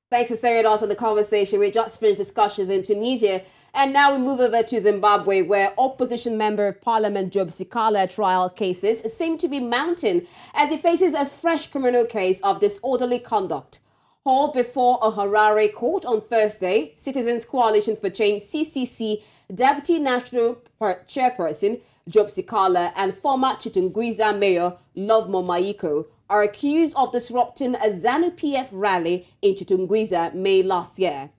Thanks for staying with us on the conversation. We just finished discussions in Tunisia, and now we move over to Zimbabwe, where opposition member of parliament Job Sikhala trial cases seem to be mounting as he faces a fresh criminal case of disorderly conduct. Hauled before a Harare court on Thursday, Citizens Coalition for Change (CCC) Deputy National Chairperson Job Sikhala and former Chitungwiza Mayor Lovemore Maiko are accused of disrupting a ZANU PF rally in Chitungwiza May last year.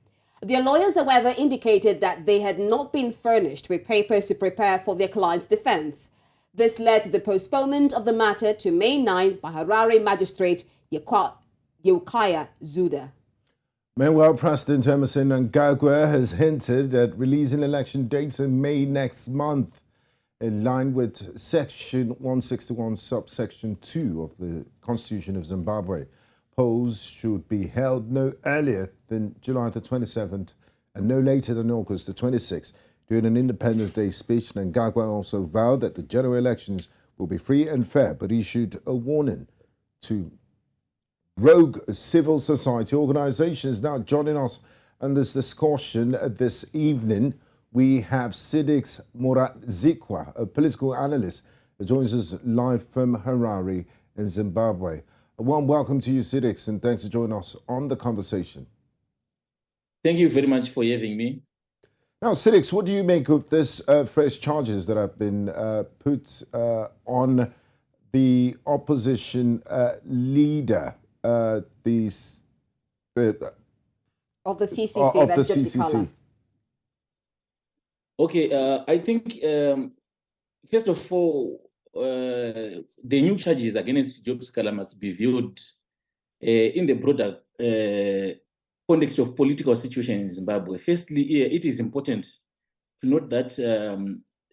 Their lawyers, however, indicated that they had not been furnished with papers to prepare for their client's defense. This led to the postponement of the matter to May 9 by Harare magistrate Yeukai Dzuda. Meanwhile, President Emerson Mnangagwa has hinted at releasing election dates in May next month, in line with Section 161, subsection 2 of the Constitution of Zimbabwe. Polls should be held no earlier than July the 27th and no later than August the 26th. During an Independence Day speech, Mnangagwa also vowed that the general elections will be free and fair, but issued a warning to rogue civil society organizations. Now joining us on this discussion this evening, we have Sydicks Muradzikwa, a political analyst who joins us live from Harare in Zimbabwe. A warm welcome to you, Sydicks, and thanks for joining us on the conversation. Thank you very much for having me. Now, Sydicks, what do you make of this fresh charges that have been put on the opposition leader, of the CCC, of the CCC? Okay, I think, first of all, the new charges against Job Sikhala must be viewed in the broader context of political situation in Zimbabwe. Firstly, it is important to note that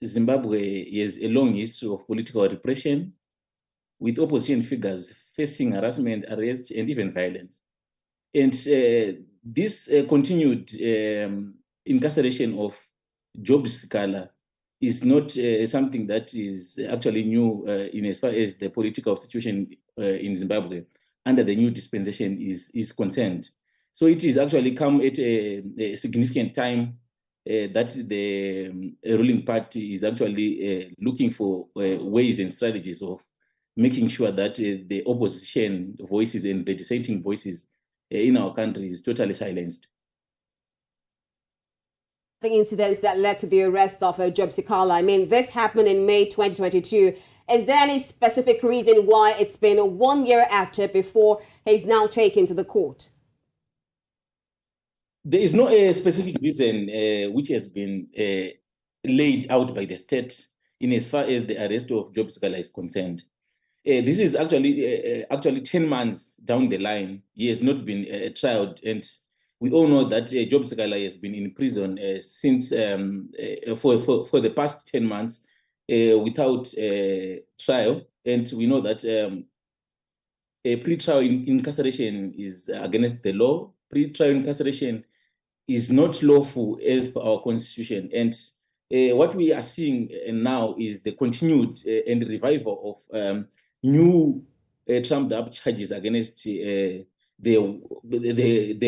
Zimbabwe has a long history of political repression, with opposition figures facing harassment, arrest, and even violence. And this continued incarceration of Job Sikhala is not something that is actually new in as far as the political situation in Zimbabwe under the new dispensation is concerned. So it is actually come at a significant time that the ruling party is actually looking for ways and strategies of making sure that the opposition voices and the dissenting voices in our country is totally silenced. The incidents that led to the arrest of Job Sikhala, I mean, this happened in May 2022. Is there any specific reason why it's been 1 year after before he's now taken to the court? There is no specific reason which has been laid out by the state in as far as the arrest of Job Sikhala is concerned. This is actually 10 months down the line. He has not been trialed, and we all know that Job Sikhala has been in prison since for the past 10 months without trial, and we know that a pre-trial incarceration is against the law. Pre-trial incarceration is not lawful as per our constitution, and what we are seeing now is the continued and revival of new trumped-up charges against the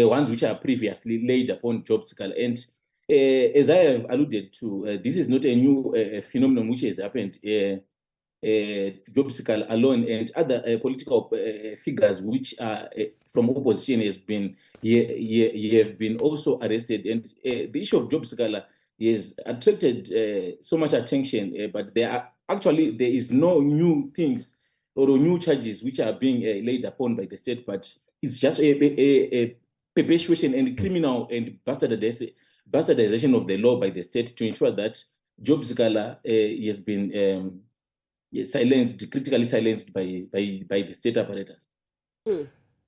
ones which are previously laid upon Job Sikhala. And as I have alluded to, this is not a new phenomenon which has happened to Job Sikhala alone, and other political figures which are from opposition have been also arrested. And the issue of Job Sikhala has attracted so much attention, but there is no new things or new charges which are being laid upon by the state, but it's just a perpetuation and criminal and bastardization of the law by the state to ensure that Job Sikhala has been silenced, critically silenced by the state apparatus.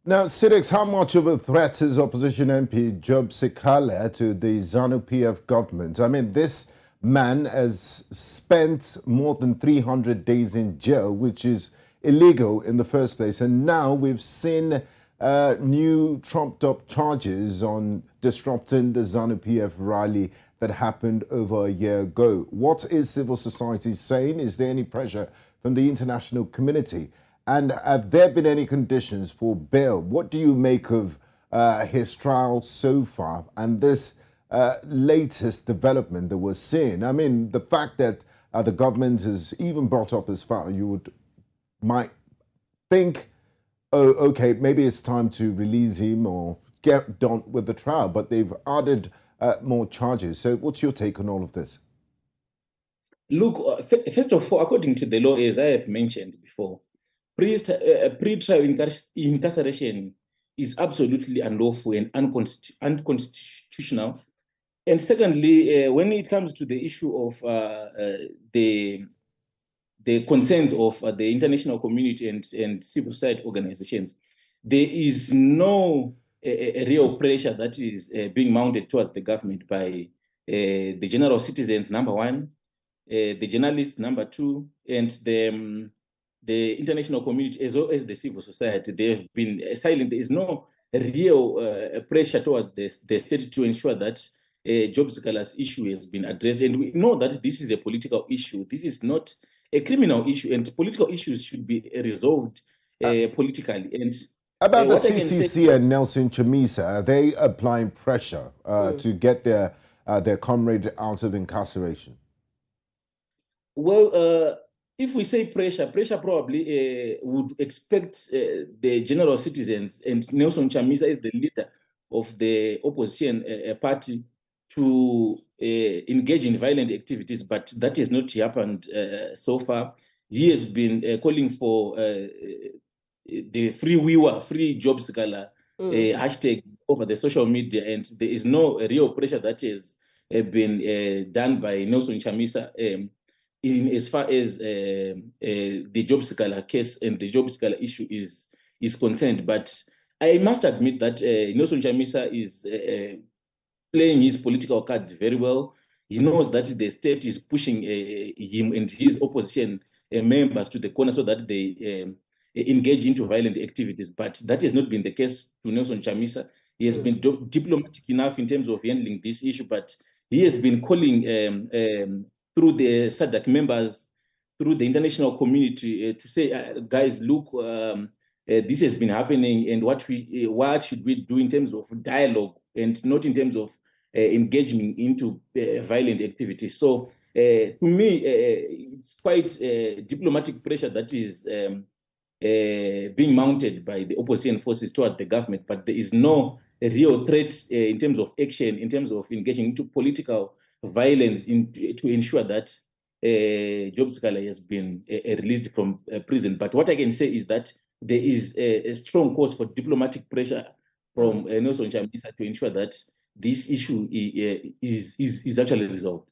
Now, Sydicks, how much of a threat is opposition MP Job Sikhala to the ZANU PF government? I mean, this man has spent more than 300 days in jail, which is illegal in the first place. And now we've seen new trumped-up charges on disrupting the ZANU PF rally that happened over a year ago. What is civil society saying? Is there any pressure from the international community? And have there been any conditions for bail? What do you make of his trial so far and this latest development that we're seeing? I mean, the fact that the government has even brought up his file, might think, oh, okay, maybe it's time to release him or get done with the trial, but they've added more charges. So what's your take on all of this? Look, first of all, according to the law, as I have mentioned before, pre-trial incarceration is absolutely unlawful and unconstitutional. And secondly, when it comes to the issue of the concerns of the international community and civil society organizations, there is no real pressure that is being mounted towards the government by the general citizens, number one, the journalists, number two, and the international community as well as the civil society. They have been silent. There is no real pressure towards the state to ensure that Job Sikhala's issue has been addressed. And we know that this is a political issue. This is not a criminal issue, and political issues should be resolved politically. And about the CCC and Nelson Chamisa, are they applying pressure to get their comrade out of incarceration? Well, if we say pressure probably would expect the general citizens and Nelson Chamisa is the leader of the opposition party to engage in violent activities, but that has not happened so far. He has been calling for the free Job Sikhala hashtag over the social media, and there is no real pressure that has been done by Nelson Chamisa in as far as the Job Sikhala case and the Job Sikhala issue is concerned. But I must admit that Nelson Chamisa is playing his political cards very well. He knows that the state is pushing him and his opposition members to the corner so that they engage into violent activities. But that has not been the case to Nelson Chamisa. He has been diplomatic enough in terms of handling this issue, but he has been calling through the SADC members, through the international community to say, guys, look, this has been happening, and what should we do in terms of dialogue and not in terms of engagement into violent activities. So to me, it's quite diplomatic pressure that is being mounted by the opposition forces toward the government, but there is no real threat in terms of action, in terms of engaging into political violence to ensure that Job Sikhala has been released from prison. But what I can say is that there is a strong cause for diplomatic pressure from Nelson Chamisa to ensure that this issue is actually resolved.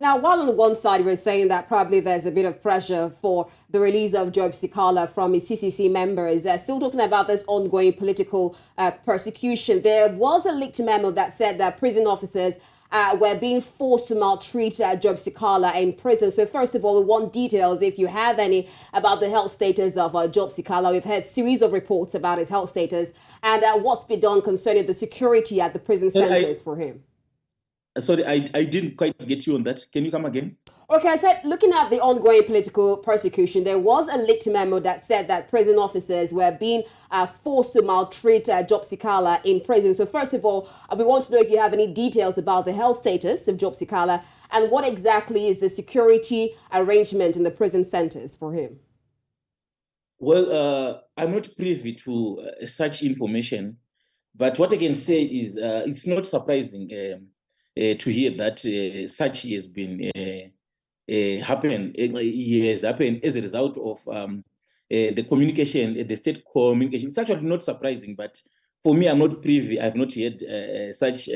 Now, while on one side we're saying that probably there's a bit of pressure for the release of Job Sikhala from his CCC members, still talking about this ongoing political persecution. There was a leaked memo that said that prison officers were being forced to maltreat Job Sikhala in prison. So first of all, we want details, if you have any, about the health status of Job Sikhala. We've heard a series of reports about his health status and what's been done concerning the security at the prison centers for him. Sorry, I didn't quite get you on that. Can you come again? Okay, I said, looking at the ongoing political persecution, there was a leaked memo that said that prison officers were being forced to maltreat Job Sikhala in prison. So first of all, we want to know if you have any details about the health status of Job Sikhala and what exactly is the security arrangement in the prison centers for him. Well, I'm not privy to such information, but what I can say is it's not surprising to hear that such has been happened. It has happened as a result of the communication, the state communication. It's actually not surprising, but for me, I'm not privy. I've not heard such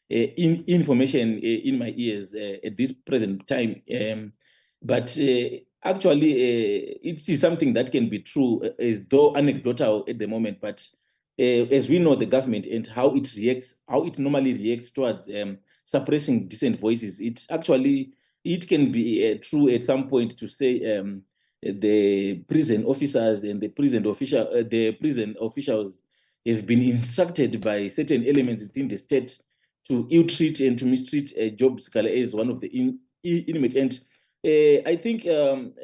information in my ears at this present time. But actually, it is something that can be true, as though anecdotal at the moment. But as we know, the government and how it reacts, how it normally reacts towards suppressing dissent voices, it can be true at some point to say the prison officers and the prison officials have been instructed by certain elements within the state to ill-treat and to mistreat Job Sikhala as one of the inmates. And I think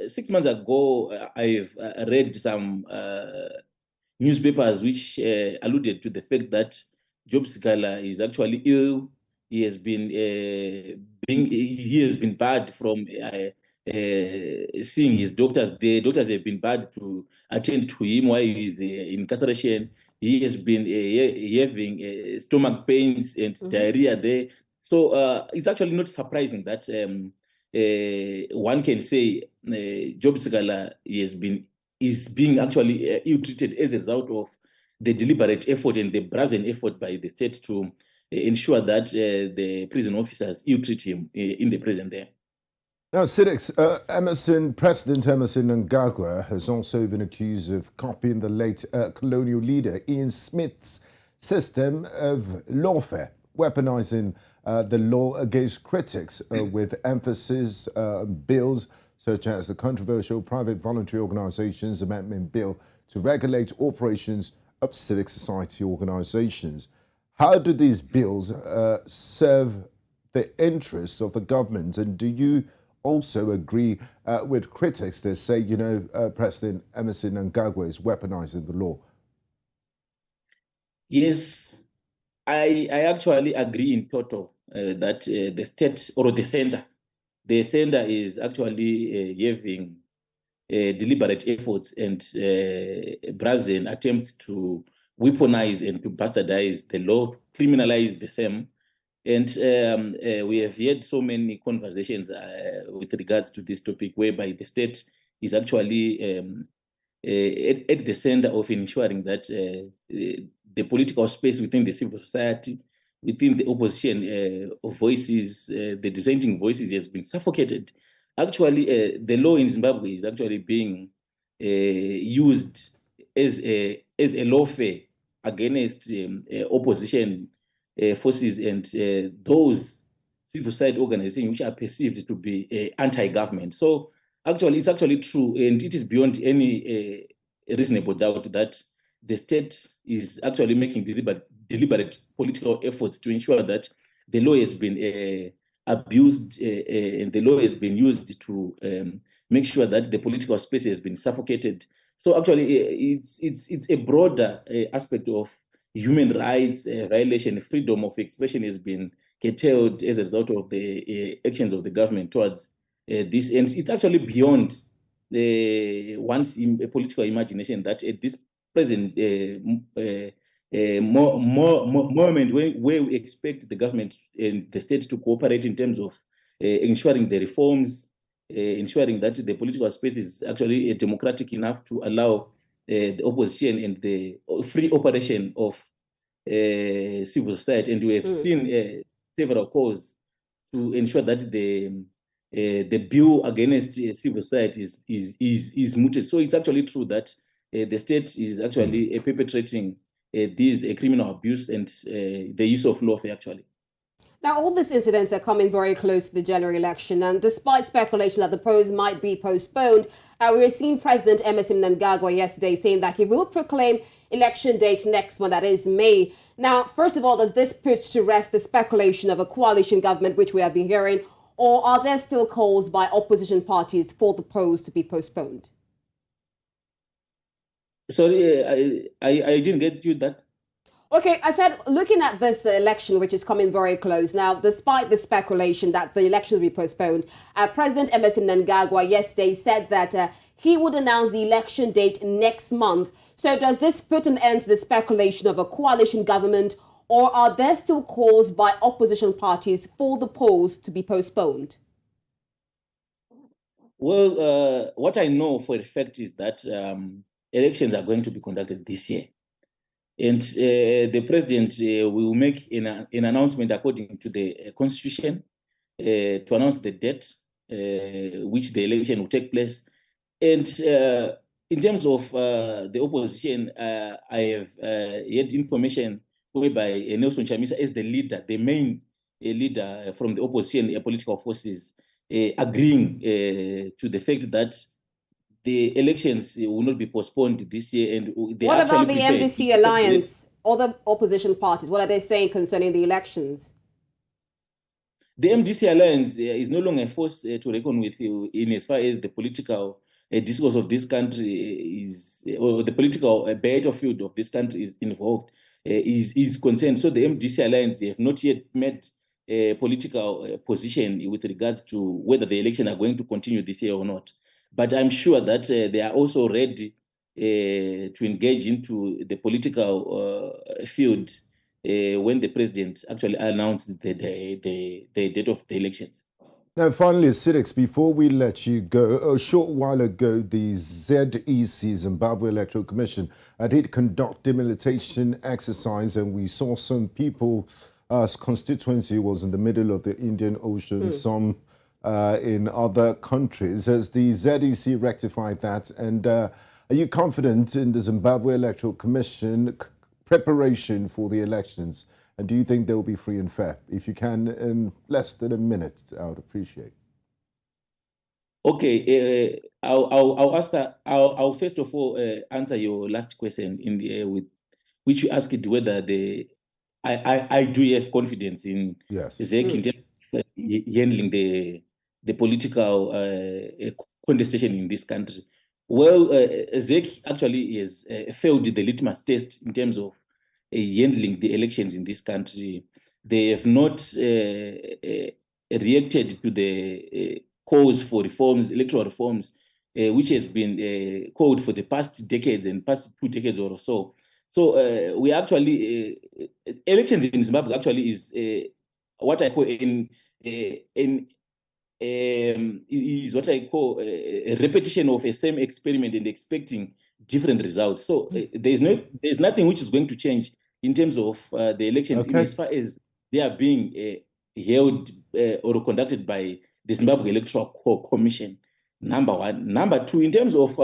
6 months ago, I've read some newspapers which alluded to the fact that Job Sikhala is actually ill. He has been barred from seeing his doctors. The doctors have been barred to attend to him while he is in incarceration. He has been having stomach pains and diarrhea there. So it's actually not surprising that one can say Job Sikhala is being actually ill-treated as a result of the deliberate effort and the brazen effort by the state to ensure that the prison officers ill-treat him in the prison there. Now, Sydicks, President Emerson Mnangagwa has also been accused of copying the late colonial leader Ian Smith's system of lawfare, weaponizing the law against critics with emphasis on bills such as the controversial Private Voluntary Organizations Amendment Bill to regulate operations of civic society organizations. How do these bills serve the interests of the government? And do you also agree with critics that say, President Emerson Mnangagwa is weaponizing the law? Yes, I actually agree in total that the state or the center is actually having deliberate efforts and brazen attempts to weaponize and to bastardize the law, to criminalize the same. And we have had so many conversations with regards to this topic, whereby the state is actually at the center of ensuring that the political space within the civil society, within the opposition voices, the dissenting voices has been suffocated. Actually, the law in Zimbabwe is actually being used as a lawfare against opposition forces and those civil society organizations which are perceived to be anti-government. So actually, it's actually true, and it is beyond any reasonable doubt that the state is actually making deliberate political efforts to ensure that the law has been abused and the law has been used to make sure that the political space has been suffocated. So actually, it's a broader aspect of human rights violation. Freedom of expression has been curtailed as a result of the actions of the government towards this. And it's actually beyond one's political imagination that at this present moment where we expect the government and the state to cooperate in terms of ensuring the reforms, ensuring that the political space is actually democratic enough to allow the opposition and the free operation of civil society. And we have seen several calls to ensure that the bill against civil society is mooted. So it's actually true that the state is actually perpetrating these criminal abuse and the use of lawfare actually. Now, all these incidents are coming very close to the general election, and despite speculation that the polls might be postponed, we were seeing President Emerson Mnangagwa yesterday saying that he will proclaim election date next month, that is May. Now, first of all, does this put to rest the speculation of a coalition government, which we have been hearing, or are there still calls by opposition parties for the polls to be postponed? Sorry, I didn't get you that. Okay, I said, looking at this election, which is coming very close now, despite the speculation that the election will be postponed, President Emerson Mnangagwa yesterday said that he would announce the election date next month. So does this put an end to the speculation of a coalition government, or are there still calls by opposition parties for the polls to be postponed? Well, what I know for a fact is that elections are going to be conducted this year. And the president will make an announcement according to the constitution to announce the date which the election will take place. And in terms of the opposition, I have had information whereby Nelson Chamisa is the leader, the main leader from the opposition political forces, agreeing to the fact that the elections will not be postponed this year. And what about the MDC alliance, other opposition parties? What are they saying concerning the elections? The MDC alliance is no longer a force to reckon with in as far as the political discourse of this country is, or the political battlefield of this country is involved, is concerned. So the MDC Alliance, they have not yet made a political position with regards to whether the election are going to continue this year or not. But I'm sure that they are also ready to engage into the political field when the president actually announced the date of the elections. Now, finally, Sydicks, before we let you go, a short while ago, the ZEC, Zimbabwe Electoral Commission, did conduct demilitation exercise, and we saw some people, constituency was in the middle of the Indian Ocean, some in other countries. Has the ZEC rectified that? And are you confident in the Zimbabwe Electoral Commission preparation for the elections? And do you think they'll be free and fair? If you can, in less than a minute, I would appreciate. Okay, I'll ask that. I'll first of all answer your last question in the with which you asked whether I do have confidence in ZEC in handling the political contestation in this country. Well, ZEC actually has failed the litmus test in terms of handling the elections in this country. They have not reacted to the calls for reforms, electoral reforms, which has been called for the past decades and past 2 decades or so. So we actually, elections in Zimbabwe actually is what I call is what I call a repetition of a same experiment and expecting different results. So there's nothing which is going to change in terms of the elections as far as they are being held or conducted by the Zimbabwe Electoral Commission, number one. Number two, in terms of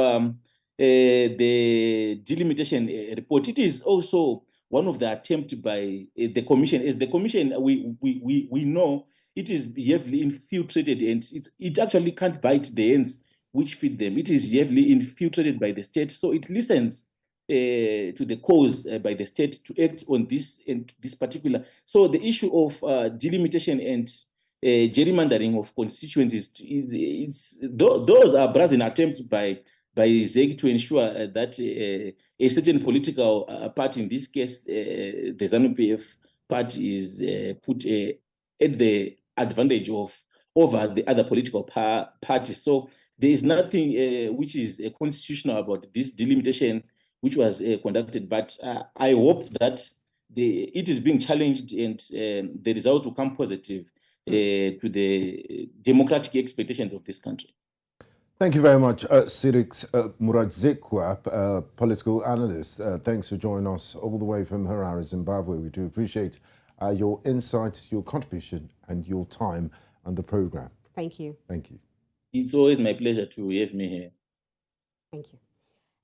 the delimitation report, it is also one of the attempts by the commission. As the commission, we know it is heavily infiltrated, and it actually can't bite the hands which feed them. It is heavily infiltrated by the state, so it listens to the calls by the state to act on this and this particular. So the issue of delimitation and gerrymandering of constituencies, those are brazen attempts by ZEC to ensure that a certain political party, in this case the ZANU PF party, is put at the advantage over the other political parties. So there is nothing which is constitutional about this delimitation which was conducted, but I hope that it is being challenged and the result will come positive to the democratic expectations of this country. Thank you very much, Sydicks Muradzikwa, political analyst. Thanks for joining us all the way from Harare, Zimbabwe. We do appreciate your insights, your contribution, and your time on the program. Thank you. Thank you. It's always my pleasure to have me here. Thank you.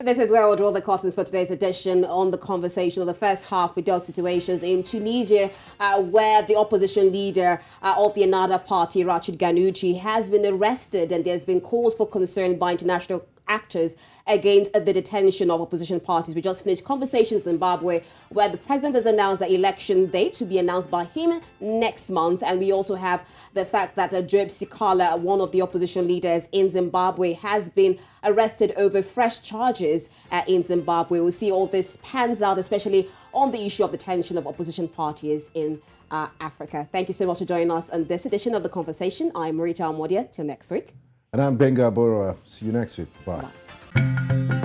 This is where we'll draw the curtains for today's edition on The Conversation. Of the first half, we dealt situations in Tunisia, where the opposition leader of the Ennahda party, Rachid Ghannouchi, has been arrested, and there's been cause for concern by international actors against the detention of opposition parties. We just finished Conversations in Zimbabwe, where the president has announced the election date to be announced by him next month. And we also have the fact that Job Sikhala, one of the opposition leaders in Zimbabwe, has been arrested over fresh charges in Zimbabwe. We'll see all this pans out, especially on the issue of detention of opposition parties in Africa. Thank you so much for joining us on this edition of The Conversation. I'm Rita Omodia. Till next week. And I'm Gbenga Aborowa. See you next week. Bye.